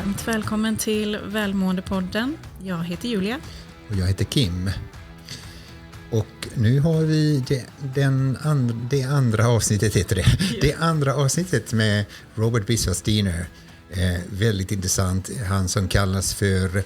Varmt välkommen till Välmåendepodden. Jag heter Julia. Och jag heter Kim. Och nu har vi det andra avsnittet heter det. Yeah. Det andra avsnittet med Robert Biswas-Diener. Väldigt intressant. Han som kallas för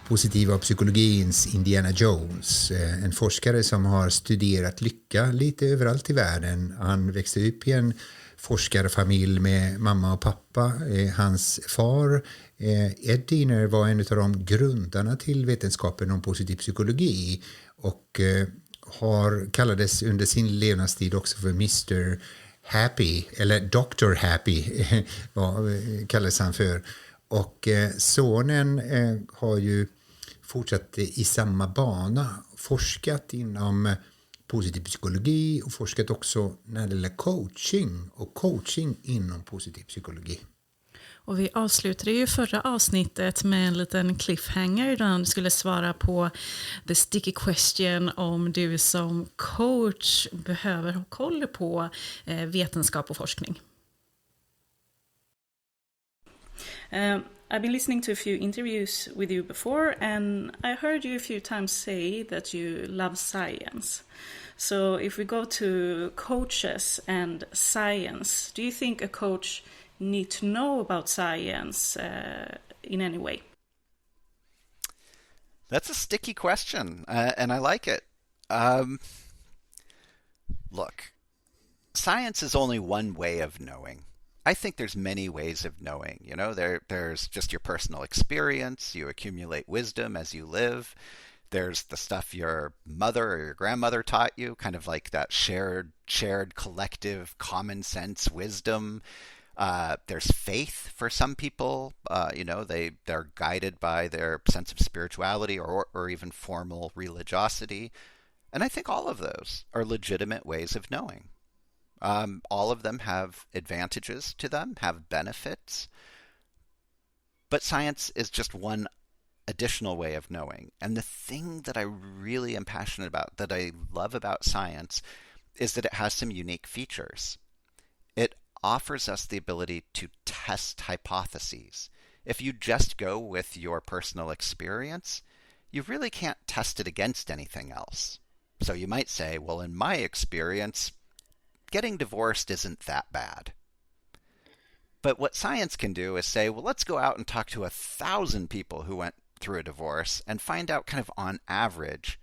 positiva psykologins Indiana Jones. En forskare som har studerat lycka lite överallt i världen. Han växte upp i en forskarfamilj med mamma och pappa. Hans far, Ed Diener, var en av de grundarna till vetenskapen om positiv psykologi och kallades under sin levnadstid också för Mr. Happy, eller Dr. Happy kallades han för. Och sonen har ju fortsatt i samma bana, forskat inom positiv psykologi och forskat också när det gäller coaching och coaching inom positiv psykologi. Och vi avslutade ju förra avsnittet med en liten cliffhanger där han skulle svara på the sticky question om du som coach behöver ha koll på vetenskap och forskning. I've been listening to a few interviews with you before, and I heard you a few times say that you love science. So if we go to coaches and science, do you think a coach need to know about science in any way? That's a sticky question, and I like it. Look, science is only one way of knowing. I think there's many ways of knowing. You know, there's just your personal experience. You accumulate wisdom as you live. There's the stuff your mother or your grandmother taught you, kind of like that shared collective common sense wisdom. There's faith for some people. They're guided by their sense of spirituality or even formal religiosity. And I think all of those are legitimate ways of knowing. All of them have advantages to them, have benefits. But science is just one additional way of knowing. And the thing that I really am passionate about, that I love about science, is that it has some unique features. It offers us the ability to test hypotheses. If you just go with your personal experience, you really can't test it against anything else. So you might say, well, in my experience, getting divorced isn't that bad. But what science can do is say, well, let's go out and talk to 1,000 people who went through a divorce and find out kind of on average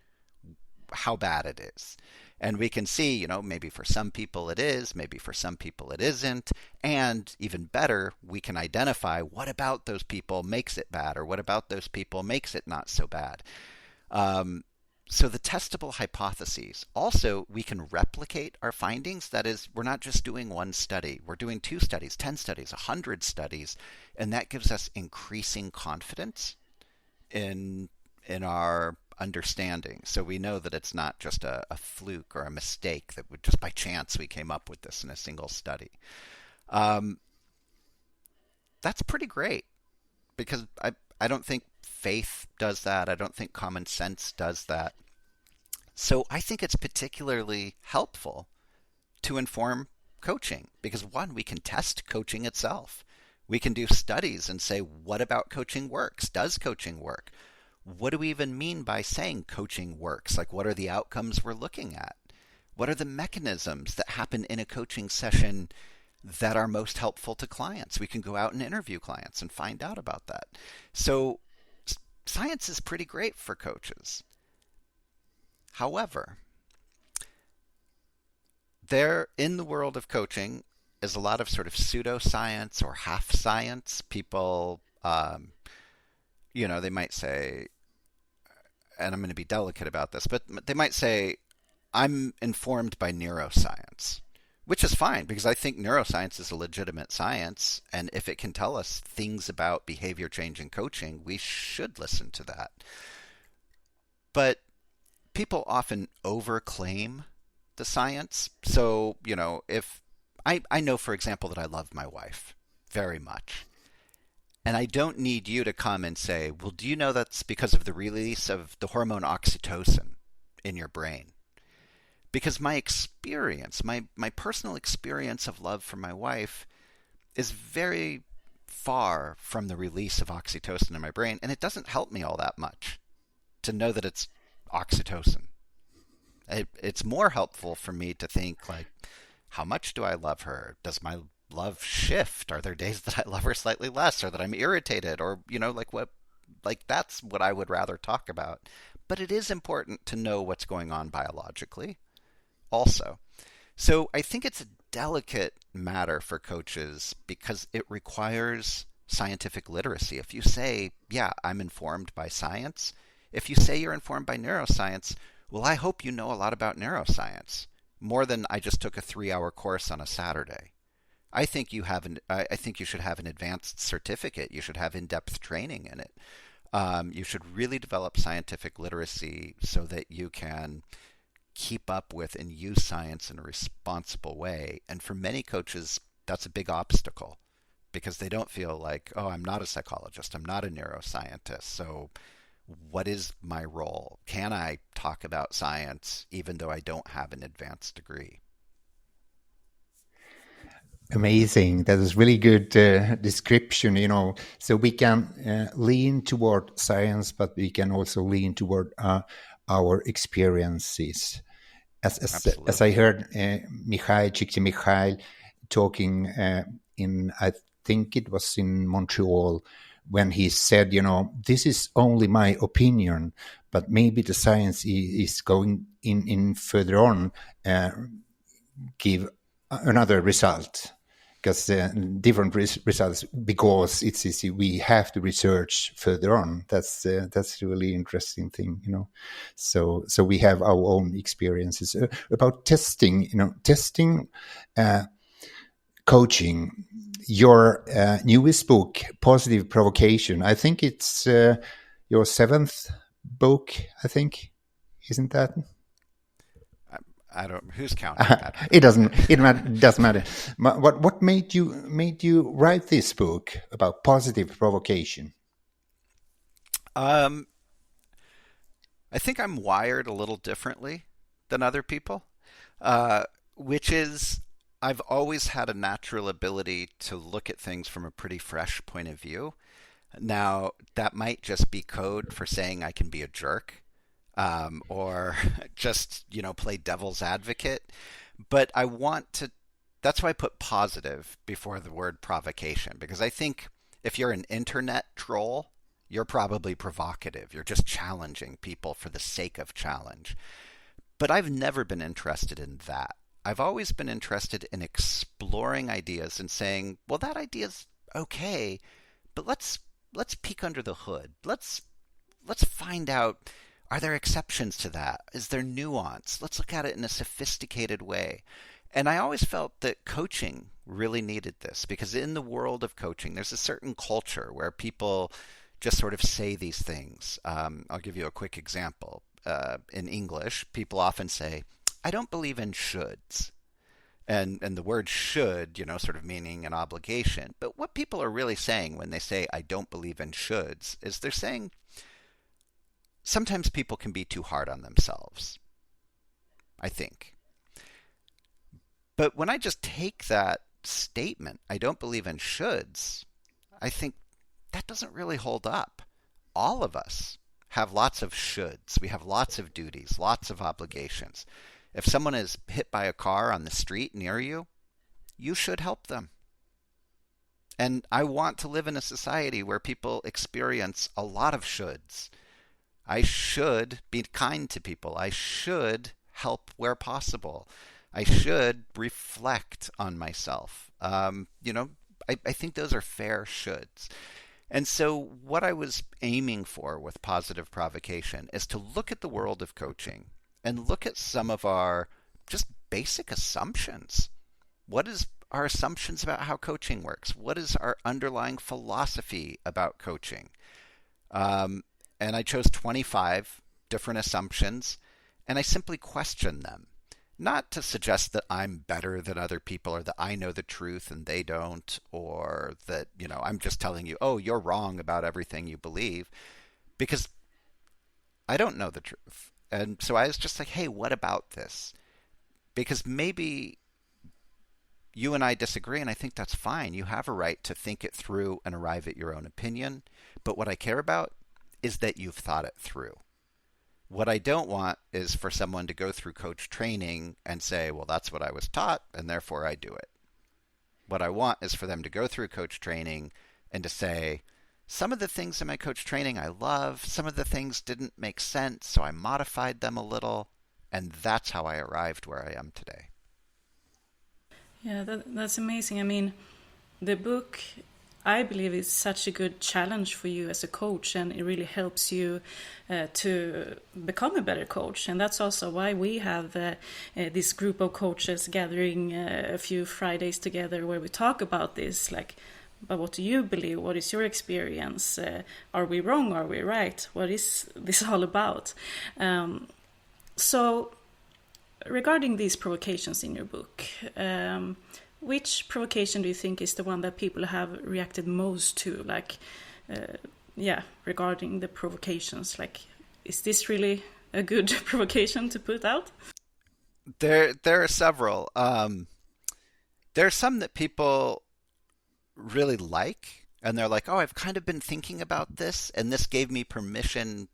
how bad it is. And we can see, maybe for some people it is, maybe for some people it isn't. And even better, we can identify what about those people makes it bad or what about those people makes it not so bad. So the testable hypotheses. Also, we can replicate our findings. That is, we're not just doing one study. We're doing 2 studies, 10 studies, 100 studies. And that gives us increasing confidence in our understanding. So we know that it's not just a fluke or a mistake that would just by chance we came up with this in a single study. That's pretty great because I don't think faith does that. I don't think common sense does that. So I think it's particularly helpful to inform coaching because, one, we can test coaching itself. We can do studies and say, what about coaching works? Does coaching work? What do we even mean by saying coaching works? Like, what are the outcomes we're looking at? What are the mechanisms that happen in a coaching session that are most helpful to clients? We can go out and interview clients and find out about that. So science is pretty great for coaches. However, there in the world of coaching is a lot of sort of pseudoscience or half science. People, they might say, and I'm going to be delicate about this, but they might say, I'm informed by neuroscience, which is fine because I think neuroscience is a legitimate science. And if it can tell us things about behavior change in coaching, we should listen to that. But people often overclaim the science. So, if I know, for example, that I love my wife very much. And I don't need you to come and say, well, do you know that's because of the release of the hormone oxytocin in your brain? Because my experience, my personal experience of love for my wife is very far from the release of oxytocin in my brain, and it doesn't help me all that much to know that it's oxytocin. It's more helpful for me to think like, how much do I love her? Does my love shift? Are there days that I love her slightly less, or that I'm irritated, or that's what I would rather talk about. But it is important to know what's going on biologically also. So I think it's a delicate matter for coaches because it requires scientific literacy. If you say, yeah, I'm informed by science, if you say you're informed by neuroscience, well, I hope you know a lot about neuroscience, more than I just took a 3-hour course on a Saturday. I think you should have an advanced certificate. You should have in-depth training in it. You should really develop scientific literacy so that you can keep up with and use science in a responsible way. And for many coaches, that's a big obstacle because they don't feel like, oh, I'm not a psychologist, I'm not a neuroscientist, so what is my role? Can I talk about science even though I don't have an advanced degree? Amazing. That is really good description, So we can lean toward science, but we can also lean toward our experiences. As I heard Mikhail talking in, I think it was in Montreal, when he said, this is only my opinion, but maybe the science is going in further on, give another result. Because different results, because we have to research further on. That's a really interesting thing, So we have our own experiences about testing. Testing, coaching. Your newest book, Positive Provocation. I think it's your 7th book. I think, isn't that? I don't. Who's counting that? It doesn't matter. What made you write this book about positive provocation? I think I'm wired a little differently than other people, which is I've always had a natural ability to look at things from a pretty fresh point of view. Now, that might just be code for saying I can be a jerk. Or just, play devil's advocate. But I want to, that's why I put positive before the word provocation, because I think if you're an internet troll, you're probably provocative. You're just challenging people for the sake of challenge. But I've never been interested in that. I've always been interested in exploring ideas and saying, well, that idea's okay, but let's peek under the hood. Let's find out, are there exceptions to that? Is there nuance? Let's look at it in a sophisticated way. And I always felt that coaching really needed this, because in the world of coaching, there's a certain culture where people just sort of say these things. I'll give you a quick example. In English, people often say, I don't believe in shoulds. And the word should, sort of meaning an obligation. But what people are really saying when they say, I don't believe in shoulds, is they're saying, sometimes people can be too hard on themselves, I think. But when I just take that statement, I don't believe in shoulds, I think that doesn't really hold up. All of us have lots of shoulds. We have lots of duties, lots of obligations. If someone is hit by a car on the street near you, you should help them. And I want to live in a society where people experience a lot of shoulds. I should be kind to people. I should help where possible. I should reflect on myself. I think those are fair shoulds. And so what I was aiming for with positive provocation is to look at the world of coaching and look at some of our just basic assumptions. What is our assumptions about how coaching works? What is our underlying philosophy about coaching? And I chose 25 different assumptions, and I simply questioned them. Not to suggest that I'm better than other people, or that I know the truth and they don't, or that, I'm just telling you, oh, you're wrong about everything you believe, because I don't know the truth. And so I was just like, hey, what about this? Because maybe you and I disagree, and I think that's fine. You have a right to think it through and arrive at your own opinion. But what I care about is that you've thought it through. What I don't want is for someone to go through coach training and say, well, that's what I was taught, and therefore I do it. What I want is for them to go through coach training and to say, some of the things in my coach training I love, some of the things didn't make sense, so I modified them a little, and that's how I arrived where I am today. Yeah, that's amazing. I mean, the book, I believe, is such a good challenge for you as a coach, and it really helps you to become a better coach. And that's also why we have this group of coaches gathering a few Fridays together where we talk about this, like, but what do you believe? What is your experience? Are we wrong? Are we right? What is this all about? So regarding these provocations in your book, which provocation do you think is the one that people have reacted most to? Like, regarding the provocations, like, is this really a good provocation to put out? There are several. There are some that people really like, and they're like, oh, I've kind of been thinking about this, and this gave me permission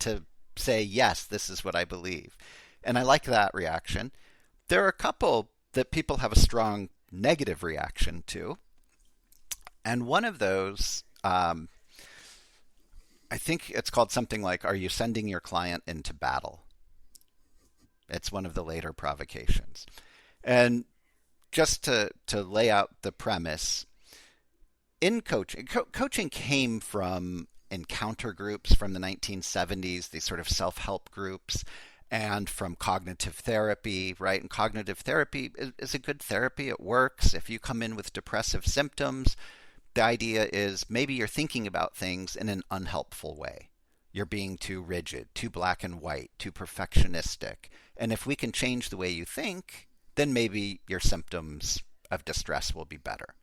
to say, yes, this is what I believe. And I like that reaction. There are a couple that people have a strong negative reaction to. And one of those, I think it's called something like, are you sending your client into battle? It's one of the later provocations. And just to lay out the premise, in coaching, coaching came from encounter groups from the 1970s, these sort of self-help groups, and from cognitive therapy, right? And cognitive therapy is a good therapy. It works. If you come in with depressive symptoms, the idea is maybe you're thinking about things in an unhelpful way. You're being too rigid, too black and white, too perfectionistic. And if we can change the way you think, then maybe your symptoms of distress will be better.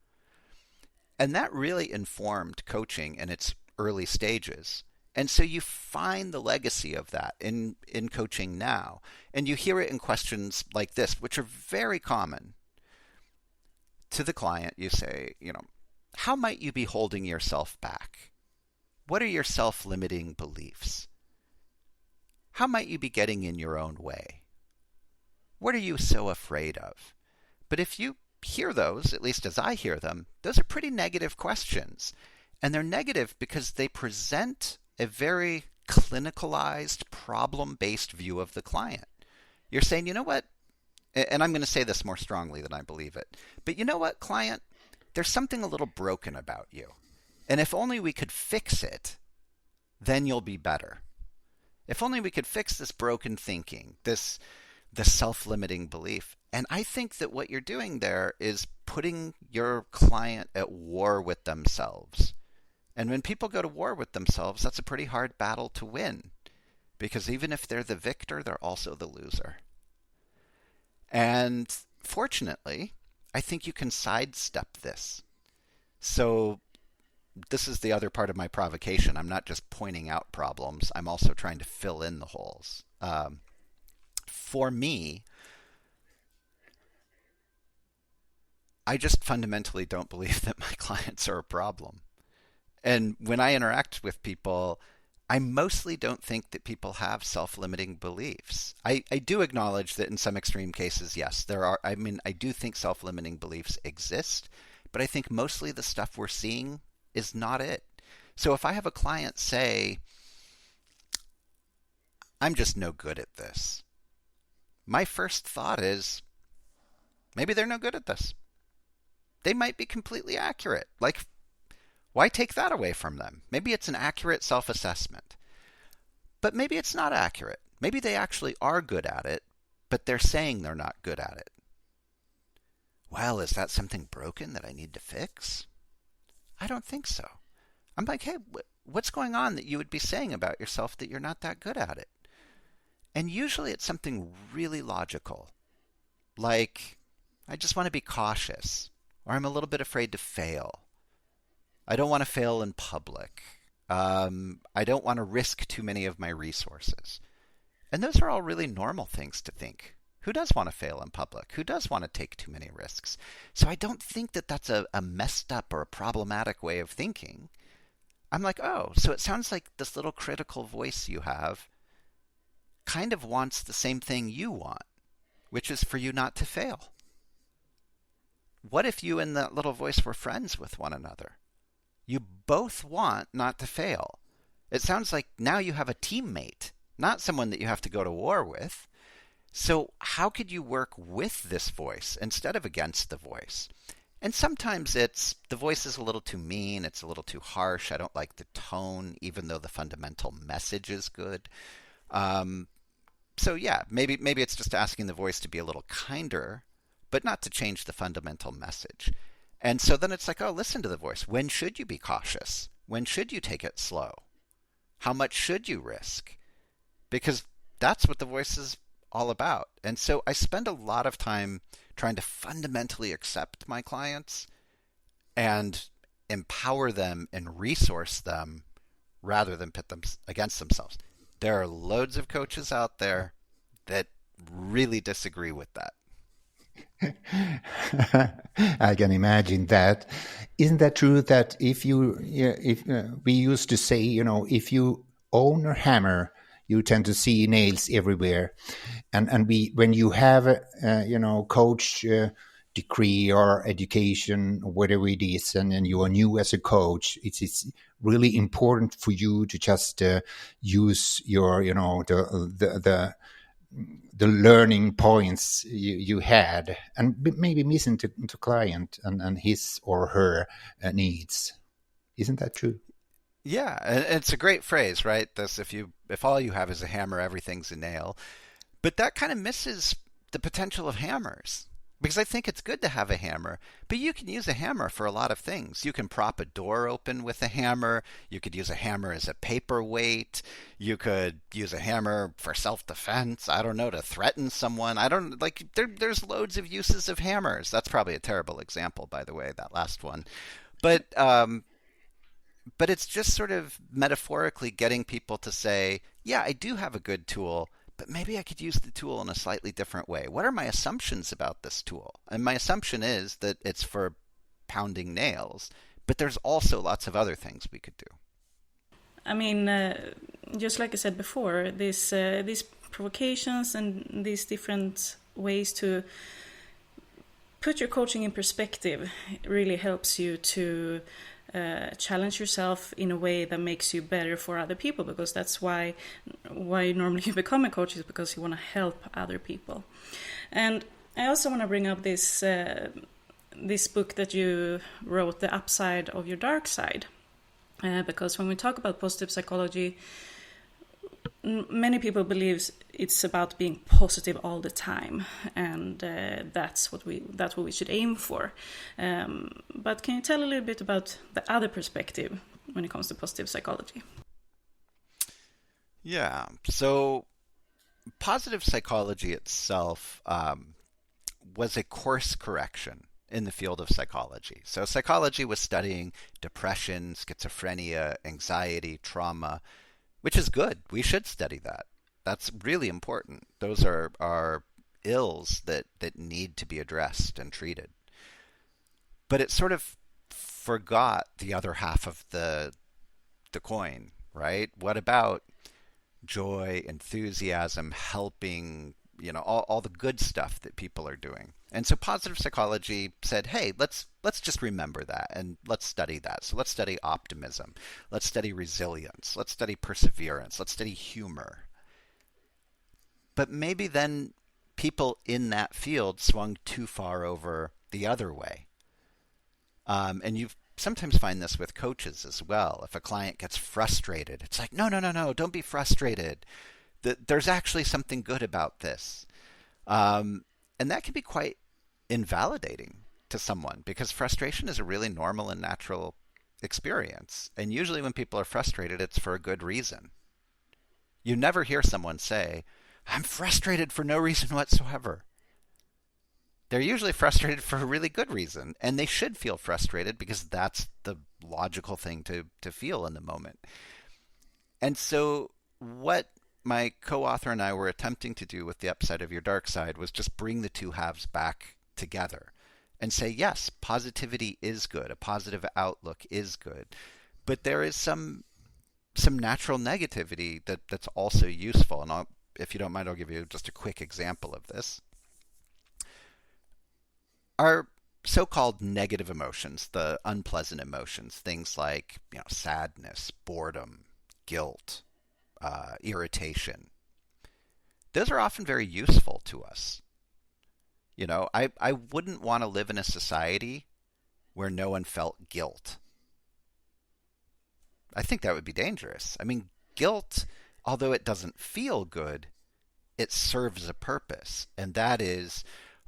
And that really informed coaching in its early stages. And so you find the legacy of that in coaching now. And you hear it in questions like this, which are very common. To the client, you say, how might you be holding yourself back? What are your self-limiting beliefs? How might you be getting in your own way? What are you so afraid of? But if you hear those, at least as I hear them, those are pretty negative questions. And they're negative because they present a very clinicalized, problem-based view of the client. You're saying, you know what? And I'm going to say this more strongly than I believe it. But you know what, client? There's something a little broken about you. And if only we could fix it, then you'll be better. If only we could fix this broken thinking, this self-limiting belief. And I think that what you're doing there is putting your client at war with themselves. And when people go to war with themselves, that's a pretty hard battle to win. Because even if they're the victor, they're also the loser. And fortunately, I think you can sidestep this. So this is the other part of my provocation. I'm not just pointing out problems. I'm also trying to fill in the holes. For me, I just fundamentally don't believe that my clients are a problem. And when I interact with people, I mostly don't think that people have self-limiting beliefs. I do acknowledge that in some extreme cases, yes, there are. I do think self-limiting beliefs exist, but I think mostly the stuff we're seeing is not it. So if I have a client say, I'm just no good at this, my first thought is, maybe they're no good at this. They might be completely accurate. Like, why take that away from them? Maybe it's an accurate self-assessment. But maybe it's not accurate. Maybe they actually are good at it, but they're saying they're not good at it. Well, is that something broken that I need to fix? I don't think so. I'm like, hey, what's going on that you would be saying about yourself that you're not that good at it? And usually it's something really logical. Like, I just want to be cautious, or I'm a little bit afraid to fail. I don't want to fail in public. I don't want to risk too many of my resources. And those are all really normal things to think. Who does want to fail in public? Who does want to take too many risks? So I don't think that that's a messed up or a problematic way of thinking. I'm like, oh, so it sounds like this little critical voice you have kind of wants the same thing you want, which is for you not to fail. What if you and that little voice were friends with one another? You both want not to fail. It sounds like now you have a teammate, not someone that you have to go to war with. So how could you work with this voice instead of against the voice? And sometimes it's the voice is a little too mean, it's a little too harsh, I don't like the tone, even though the fundamental message is good. So yeah, maybe it's just asking the voice to be a little kinder, but not to change the fundamental message. And so then it's like, oh, listen to the voice. When should you be cautious? When should you take it slow? How much should you risk? Because that's what the voice is all about. And so I spend a lot of time trying to fundamentally accept my clients and empower them and resource them rather than pit them against themselves. There are loads of coaches out there that really disagree with that. I can imagine that. Isn't that true that if we used to say, if you own a hammer, you tend to see nails everywhere, and when you have a coach degree or education or whatever it is, and you are new as a coach, it's really important for you to just use your the learning points you had, and maybe listen to client and his or her needs. Isn't that true? Yeah, and it's a great phrase, right? This, if all you have is a hammer, everything's a nail. But that kind of misses the potential of hammers. Because I think it's good to have a hammer, but you can use a hammer for a lot of things. You can prop a door open with a hammer. You could use a hammer as a paperweight. You could use a hammer for self-defense. I don't know, to threaten someone. There's loads of uses of hammers. That's probably a terrible example, by the way, that last one. But it's just sort of metaphorically getting people to say, yeah, I do have a good tool, but maybe I could use the tool in a slightly different way. What are my assumptions about this tool? And my assumption is that it's for pounding nails, but there's also lots of other things we could do. I mean, just like I said before, these provocations and these different ways to put your coaching in perspective really helps you to challenge yourself in a way that makes you better for other people, because that's why normally you become a coach, is because you want to help other people. And I also want to bring up this book that you wrote, The Upside of Your Dark Side, because when we talk about positive psychology, many people believe it's about being positive all the time, and that's what we should aim for. But can you tell a little bit about the other perspective when it comes to positive psychology? Yeah, so positive psychology itself was a course correction in the field of psychology. So psychology was studying depression, schizophrenia, anxiety, trauma, which is good. We should study that. That's really important. Those are ills that need to be addressed and treated. But it sort of forgot the other half of the coin, right? What about joy, enthusiasm, helping, all the good stuff that people are doing? And so positive psychology said, hey, let's just remember that and let's study that. So let's study optimism. Let's study resilience. Let's study perseverance. Let's study humor. But maybe then people in that field swung too far over the other way. And you sometimes find this with coaches as well. If a client gets frustrated, it's like, no, don't be frustrated. There's actually something good about this. And that can be quite invalidating to someone, because frustration is a really normal and natural experience. And usually when people are frustrated, it's for a good reason. You never hear someone say, I'm frustrated for no reason whatsoever. They're usually frustrated for a really good reason, and they should feel frustrated because that's the logical thing to feel in the moment. And so what my co-author and I were attempting to do with the upside of your dark side was just bring the two halves back together and say, yes, positivity is good. A positive outlook is good. But there is some natural negativity that's also useful. And if you don't mind, I'll give you just a quick example of this. Our so-called negative emotions, the unpleasant emotions, things like sadness, boredom, guilt, irritation, those are often very useful to us. I wouldn't want to live in a society where no one felt guilt. I think that would be dangerous. I mean, guilt, although it doesn't feel good, it serves a purpose. And that is,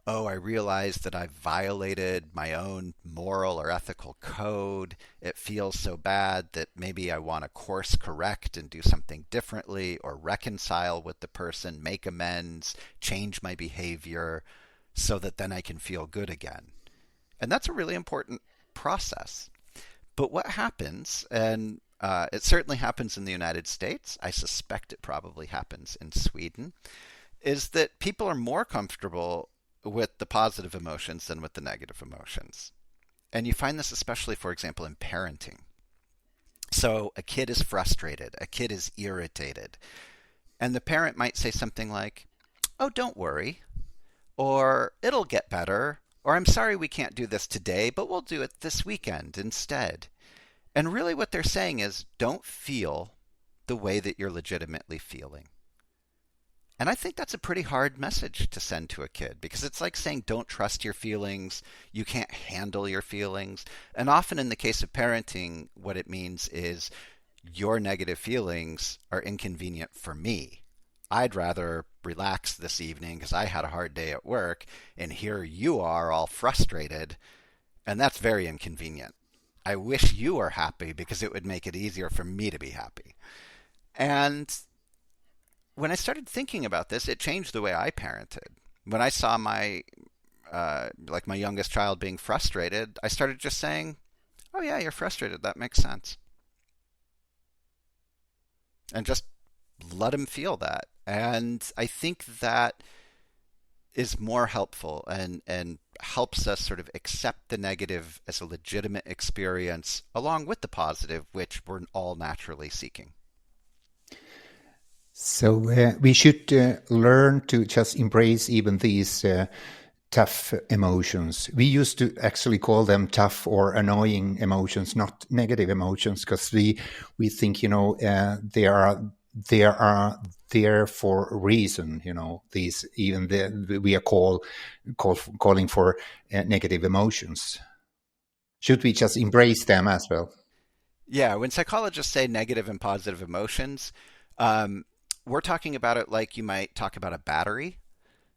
I realize that I've violated my own moral or ethical code. It feels so bad that maybe I want to course correct and do something differently or reconcile with the person, make amends, change my behavior so that then I can feel good again. And that's a really important process. But what happens, and it certainly happens in the United States, I suspect it probably happens in Sweden, is that people are more comfortable with the positive emotions than with the negative emotions. And you find this especially, for example, in parenting. So a kid is frustrated, a kid is irritated, and the parent might say something like, "Oh, don't worry," or "It'll get better," or "I'm sorry we can't do this today, but we'll do it this weekend instead." And really what they're saying is, don't feel the way that you're legitimately feeling. And I think that's a pretty hard message to send to a kid, because it's like saying don't trust your feelings, you can't handle your feelings. And often in the case of parenting, what it means is your negative feelings are inconvenient for me. I'd rather relax this evening because I had a hard day at work, and here you are all frustrated, and that's very inconvenient. I wish you were happy because it would make it easier for me to be happy. And when I started thinking about this, it changed the way I parented. When I saw my youngest child being frustrated, I started just saying, "Oh yeah, you're frustrated. That makes sense." And just let him feel that. And I think that is more helpful and helps us sort of accept the negative as a legitimate experience along with the positive, which we're all naturally seeking. So we should learn to just embrace even these tough emotions. We used to actually call them tough or annoying emotions, not negative emotions, because we think they are there for a reason. These we are calling for negative emotions. Should we just embrace them as well? Yeah, when psychologists say negative and positive emotions, we're talking about it like you might talk about a battery.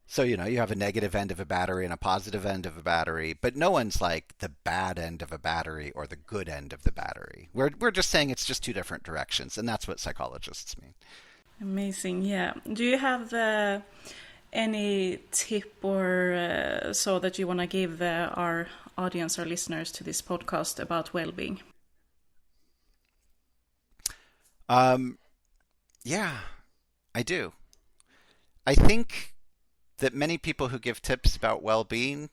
So, you have a negative end of a battery and a positive end of a battery, but no one's like the bad end of a battery or the good end of the battery. We're just saying it's just two different directions, and that's what psychologists mean. Amazing, yeah. Do you have any tip or so that you want to give our audience or listeners to this podcast about well-being? Yeah, I do. I think that many people who give tips about well-being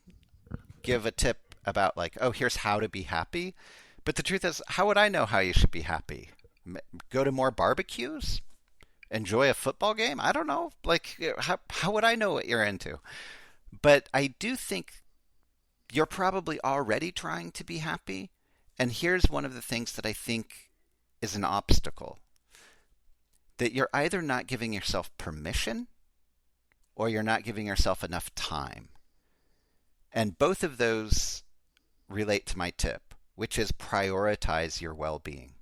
give a tip about here's how to be happy. But the truth is, how would I know how you should be happy? Go to more barbecues? Enjoy a football game? I don't know. How would I know what you're into? But I do think you're probably already trying to be happy. And here's one of the things that I think is an obstacle. That you're either not giving yourself permission or you're not giving yourself enough time. And both of those relate to my tip, which is prioritize your well-being.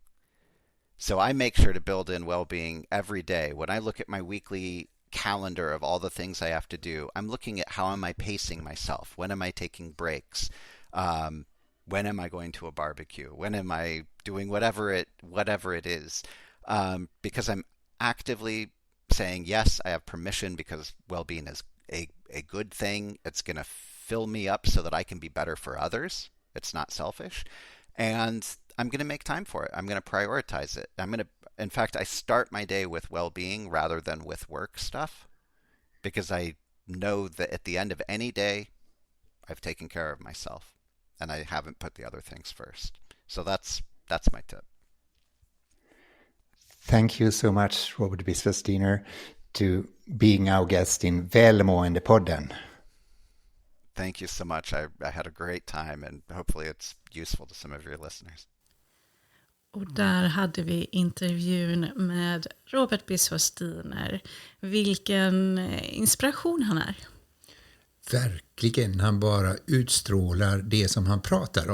So I make sure to build in well-being every day. When I look at my weekly calendar of all the things I have to do, I'm looking at how am I pacing myself? When am I taking breaks? When am I going to a barbecue? When am I doing whatever it is? Because I'm actively saying, yes, I have permission because well-being is a good thing. It's going to fill me up so that I can be better for others. It's not selfish. And I'm going to make time for it. I'm going to prioritize it. In fact, I start my day with well-being rather than with work stuff, because I know that at the end of any day, I've taken care of myself and I haven't put the other things first. So that's my tip. Thank you so much, Robert Biswas-Diener, to being our guest in Välmående-podden. Thank you so much. I had a great time, and hopefully it's useful to some of your listeners. Och där hade vi intervjun med Robert Biswas-Diener. Vilken inspiration han är. Verkligen, han bara utstrålar det som han pratar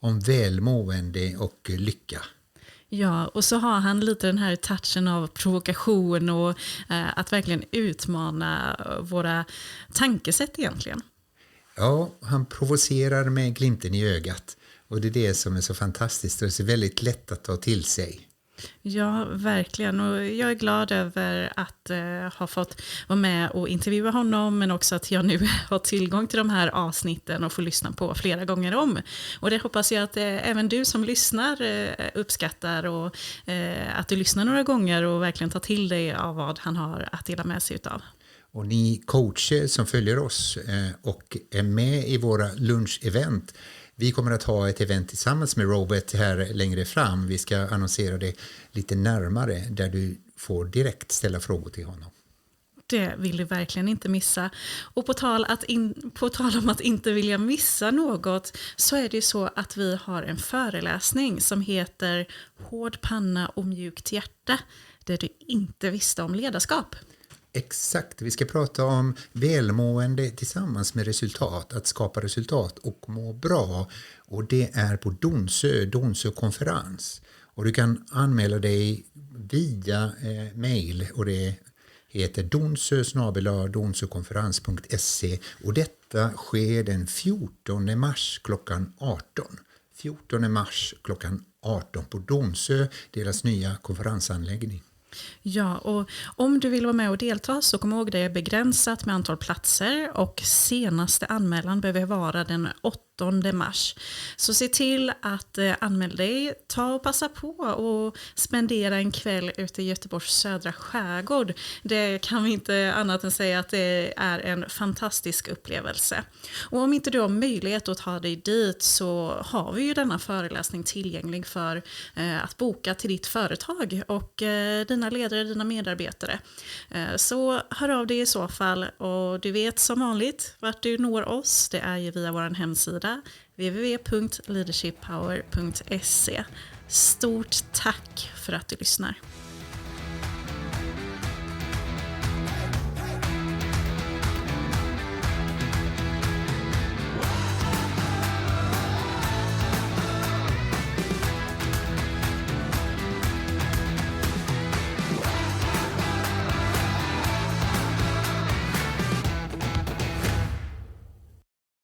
om välmående och lycka. Ja, och så har han lite den här touchen av provokation och att verkligen utmana våra tankesätt egentligen. Ja, han provocerar med glimten i ögat. Och det är det som är så fantastiskt och det är väldigt lätt att ta till sig. Ja, verkligen. Och jag är glad över att ha fått vara med och intervjua honom, men också att jag nu har tillgång till de här avsnitten och får lyssna på flera gånger om. Och det hoppas jag att även du som lyssnar uppskattar, och att du lyssnar några gånger och verkligen tar till dig av vad han har att dela med sig utav. Och ni coacher som följer oss och är med i våra lunchevent, vi kommer att ha ett event tillsammans med Robert här längre fram. Vi ska annonsera det lite närmare, där du får direkt ställa frågor till honom. Det vill du verkligen inte missa. Och på tal om att inte vilja missa något, så är det ju så att vi har en föreläsning som heter Hård, panna och mjukt hjärta, där du inte visste om ledarskap. Exakt, vi ska prata om välmående tillsammans med resultat, att skapa resultat och må bra. Och det är på Donsö konferens. Och du kan anmäla dig via mail, och det heter donsö@donsökonferens.se, och detta sker den 14 mars klockan 18. 14 mars klockan 18 på Donsö, deras nya konferensanläggning. Ja, och om du vill vara med och delta så kom ihåg, det är begränsat med antal platser och senaste anmälan behöver vara den 8 mars. Så se till att anmäla dig, ta och passa på och spendera en kväll ute i Göteborgs södra skärgård. Det kan vi inte annat än säga att det är en fantastisk upplevelse. Och om inte du har möjlighet att ta dig dit, så har vi ju denna föreläsning tillgänglig för att boka till ditt företag och dina ledare, dina medarbetare. Så hör av dig i så fall, och du vet som vanligt vart du når oss. Det är ju via vår hemsida www.leadershippower.se. Stort tack för att du lyssnar.